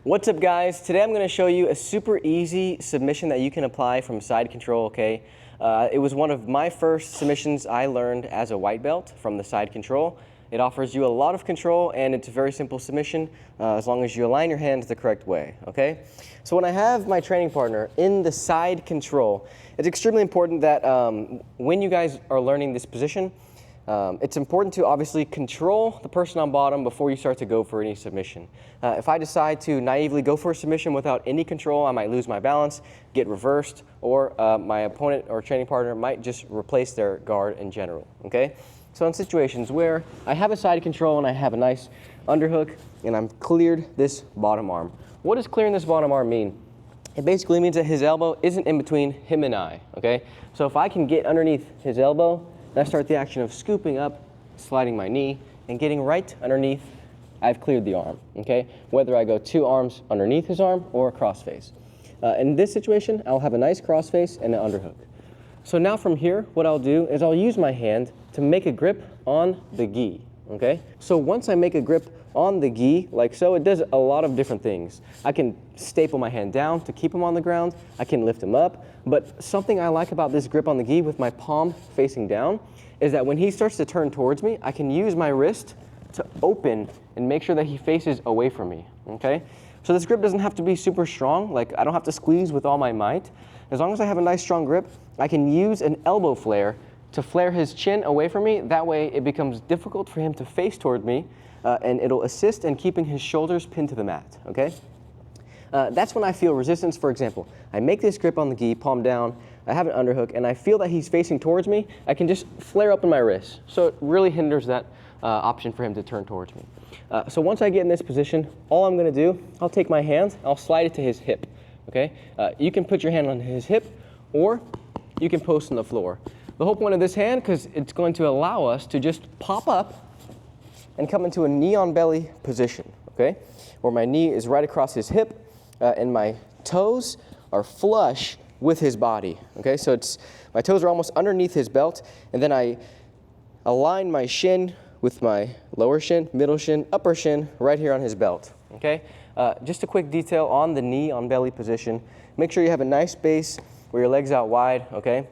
What's up, guys? Today I'm going to show you a super easy submission that you can apply from side control, okay? It was one of my first submissions I learned as a white belt from the side control. It offers you a lot of control and it's a very simple submission as long as you align your hands the correct way, okay? So when I have my training partner in the side control, it's extremely important that when you guys are learning this position, it's important to obviously control the person on bottom before you start to go for any submission. If I decide to naively go for a submission without any control, I might lose my balance, get reversed, or my opponent or training partner might just replace their guard in general, okay? So in situations where I have a side control and I have a nice underhook and I'm cleared this bottom arm. What does clearing this bottom arm mean? It basically means that his elbow isn't in between him and I, okay? So if I can get underneath his elbow, and I start the action of scooping up, sliding my knee, and getting right underneath, I've cleared the arm, okay? Whether I go two arms underneath his arm or a crossface. In this situation, I'll have a nice crossface and an underhook. So now from here, what I'll do is I'll use my hand to make a grip on the gi, okay? So once I make a grip on the gi, like so, it does a lot of different things. I can staple my hand down to keep him on the ground. I can lift him up. But something I like about this grip on the gi with my palm facing down is that when he starts to turn towards me, I can use my wrist to open and make sure that he faces away from me, okay? So this grip doesn't have to be super strong. Like, I don't have to squeeze with all my might. As long as I have a nice strong grip, I can use an elbow flare to flare his chin away from me. That way it becomes difficult for him to face toward me, and it'll assist in keeping his shoulders pinned to the mat, okay? That's when I feel resistance. For example, I make this grip on the gi, palm down, I have an underhook, and I feel that he's facing towards me. I can just flare up in my wrist. So it really hinders that option for him to turn towards me. So once I get in this position, all I'm gonna do, I'll take my hand, I'll slide it to his hip, okay? You can put your hand on his hip, or you can post on the floor. The whole point of this hand, because it's going to allow us to just pop up and come into a knee on belly position, okay? Where my knee is right across his hip and my toes are flush with his body, okay? So my toes are almost underneath his belt, and then I align my shin with my lower shin, middle shin, upper shin, right here on his belt, okay? Just a quick detail on the knee on belly position. Make sure you have a nice base where your legs out wide, okay?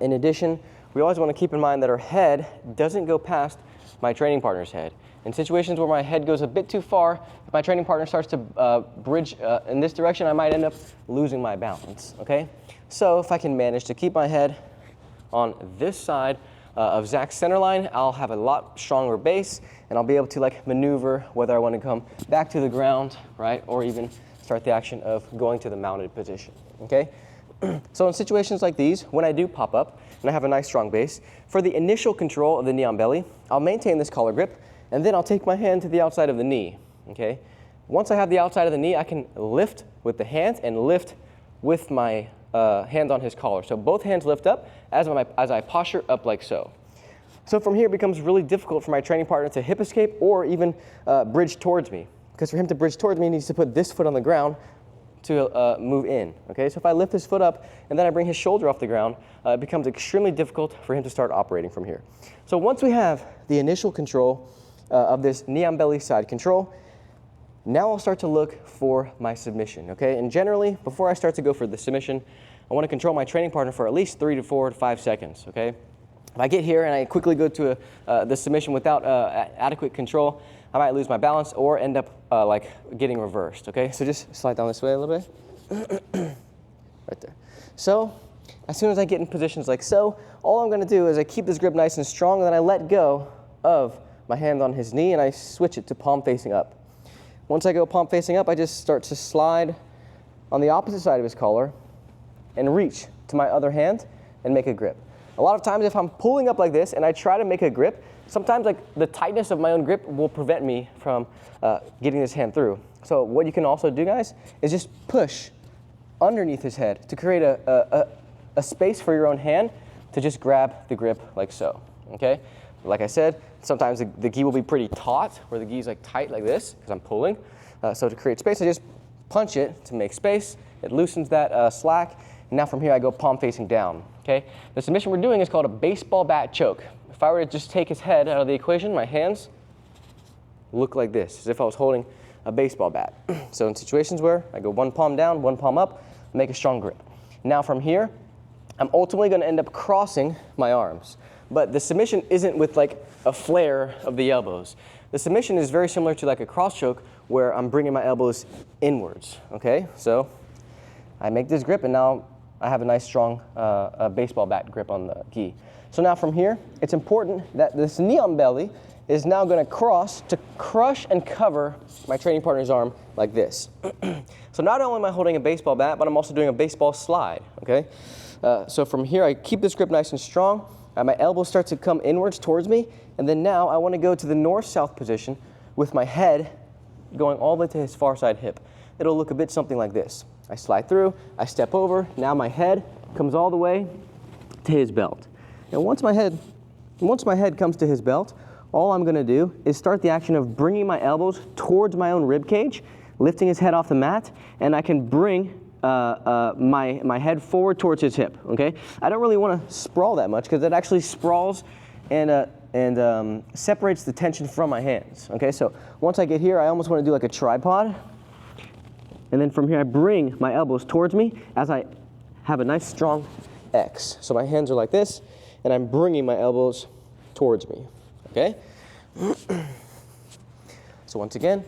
In addition, we always want to keep in mind that our head doesn't go past my training partner's head. In situations where my head goes a bit too far, if my training partner starts to bridge in this direction, I might end up losing my balance, okay? So if I can manage to keep my head on this side of Zach's center line, I'll have a lot stronger base, and I'll be able to like maneuver whether I want to come back to the ground, right? Or even start the action of going to the mounted position, okay? So in situations like these, when I do pop up and I have a nice strong base, for the initial control of the knee on belly, I'll maintain this collar grip, and then I'll take my hand to the outside of the knee, okay? Once I have the outside of the knee, I can lift with the hand and lift with my hand on his collar. So both hands lift up as I posture up like so. So from here, it becomes really difficult for my training partner to hip escape or even bridge towards me. Because for him to bridge towards me, he needs to put this foot on the ground to move in, okay? So if I lift his foot up and then I bring his shoulder off the ground, it becomes extremely difficult for him to start operating from here. So once we have the initial control of this knee on belly side control, now I'll start to look for my submission, okay? And generally, before I start to go for the submission, I want to control my training partner for at least 3 to 4 to 5 seconds, okay? If I get here and I quickly go to the submission without adequate control, I might lose my balance or end up like getting reversed, okay? So just slide down this way a little bit. Right there. So as soon as I get in positions like so, all I'm gonna do is I keep this grip nice and strong, and then I let go of my hand on his knee and I switch it to palm facing up. Once I go palm facing up, I just start to slide on the opposite side of his collar and reach to my other hand and make a grip. A lot of times if I'm pulling up like this and I try to make a grip, sometimes like the tightness of my own grip will prevent me from getting this hand through. So what you can also do, guys, is just push underneath his head to create a space for your own hand to just grab the grip like so, okay? Like I said, sometimes the gi will be pretty taut, where the gi is like tight like this, because I'm pulling. So to create space, I just punch it to make space. It loosens that slack. And now from here, I go palm facing down, okay? The submission we're doing is called a baseball bat choke. If I were to just take his head out of the equation, my hands look like this, as if I was holding a baseball bat. So in situations where I go one palm down, one palm up, make a strong grip. Now from here, I'm ultimately going to end up crossing my arms. But the submission isn't with like a flare of the elbows. The submission is very similar to like a cross choke where I'm bringing my elbows inwards, okay? So I make this grip and now I have a nice strong baseball bat grip on the gi. So now from here, it's important that this knee on belly is now going to cross to crush and cover my training partner's arm like this. So not only am I holding a baseball bat, but I'm also doing a baseball slide, okay? So from here, I keep this grip nice and strong. My elbows start to come inwards towards me, and then now I want to go to the north-south position with my head going all the way to his far side hip. It'll look a bit something like this. I slide through, I step over, now my head comes all the way to his belt. And once my head comes to his belt, all I'm going to do is start the action of bringing my elbows towards my own rib cage, lifting his head off the mat, and I can bring my head forward towards his hip, okay? I don't really want to sprawl that much because it actually sprawls and separates the tension from my hands, okay? So once I get here, I almost want to do like a tripod. And then from here, I bring my elbows towards me as I have a nice strong X. So my hands are like this, and I'm bringing my elbows towards me, okay? So once again,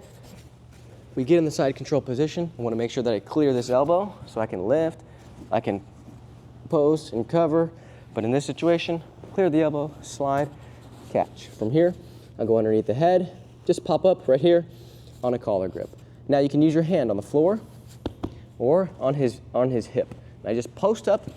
we get in the side control position. I want to make sure that I clear this elbow so I can lift, I can pose and cover. But in this situation, clear the elbow, slide, catch. From here, I'll go underneath the head, just pop up right here on a collar grip. Now you can use your hand on the floor or on his hip. I just post up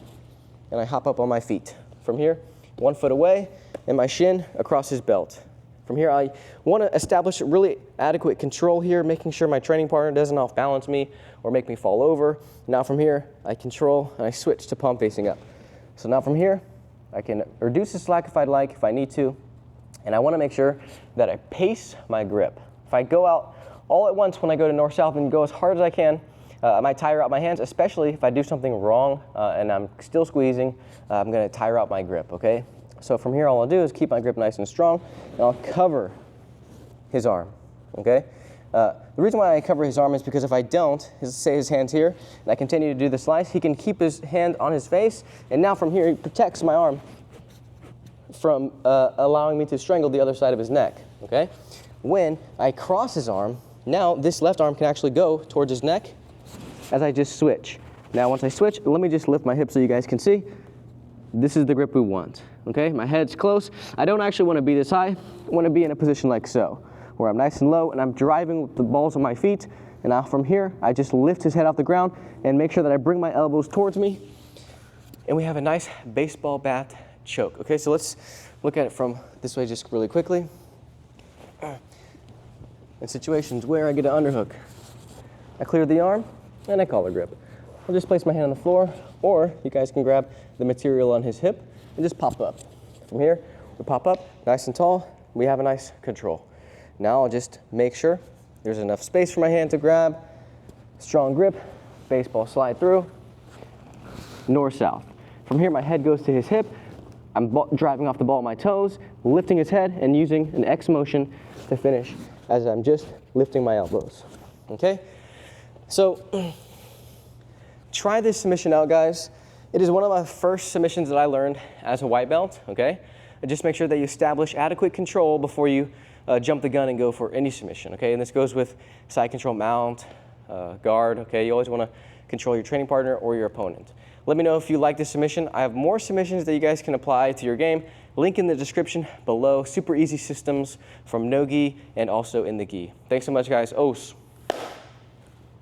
and I hop up on my feet. From here, 1 foot away and my shin across his belt. From here, I want to establish really adequate control here, making sure my training partner doesn't off balance me or make me fall over. Now from here, I control and I switch to palm facing up. So now from here, I can reduce the slack if I'd like, if I need to. And I want to make sure that I pace my grip. If I go out all at once when I go to north-south and go as hard as I can, I might tire out my hands, especially if I do something wrong and I'm still squeezing, I'm going to tire out my grip, okay? So from here, all I'll do is keep my grip nice and strong, and I'll cover his arm, okay? The reason why I cover his arm is because if I don't, say his hand's here, and I continue to do the slice, he can keep his hand on his face, and now from here, he protects my arm from allowing me to strangle the other side of his neck, okay? When I cross his arm, now this left arm can actually go towards his neck as I just switch. Now once I switch, let me just lift my hip so you guys can see. This is the grip we want, okay? My head's close. I don't actually want to be this high. I want to be in a position like so, where I'm nice and low and I'm driving with the balls of my feet. And now from here, I just lift his head off the ground and make sure that I bring my elbows towards me. And we have a nice baseball bat choke. Okay, so let's look at it from this way just really quickly. In situations where I get an underhook, I clear the arm and I collar grip. I'll just place my hand on the floor, or you guys can grab the material on his hip and just pop up. From here, we pop up, nice and tall, we have a nice control. Now I'll just make sure there's enough space for my hand to grab, strong grip, baseball slide through, north-south. From here, my head goes to his hip, I'm driving off the ball with my toes, lifting his head and using an X motion to finish as I'm just lifting my elbows, okay? So, try this submission out, guys. It is one of my first submissions that I learned as a white belt, okay? And just make sure that you establish adequate control before you jump the gun and go for any submission, okay? And this goes with side control mount, guard, okay? You always want to control your training partner or your opponent. Let me know if you like this submission. I have more submissions that you guys can apply to your game. Link in the description below. Super easy systems from no gi and also in the gi. Thanks so much, guys. Os.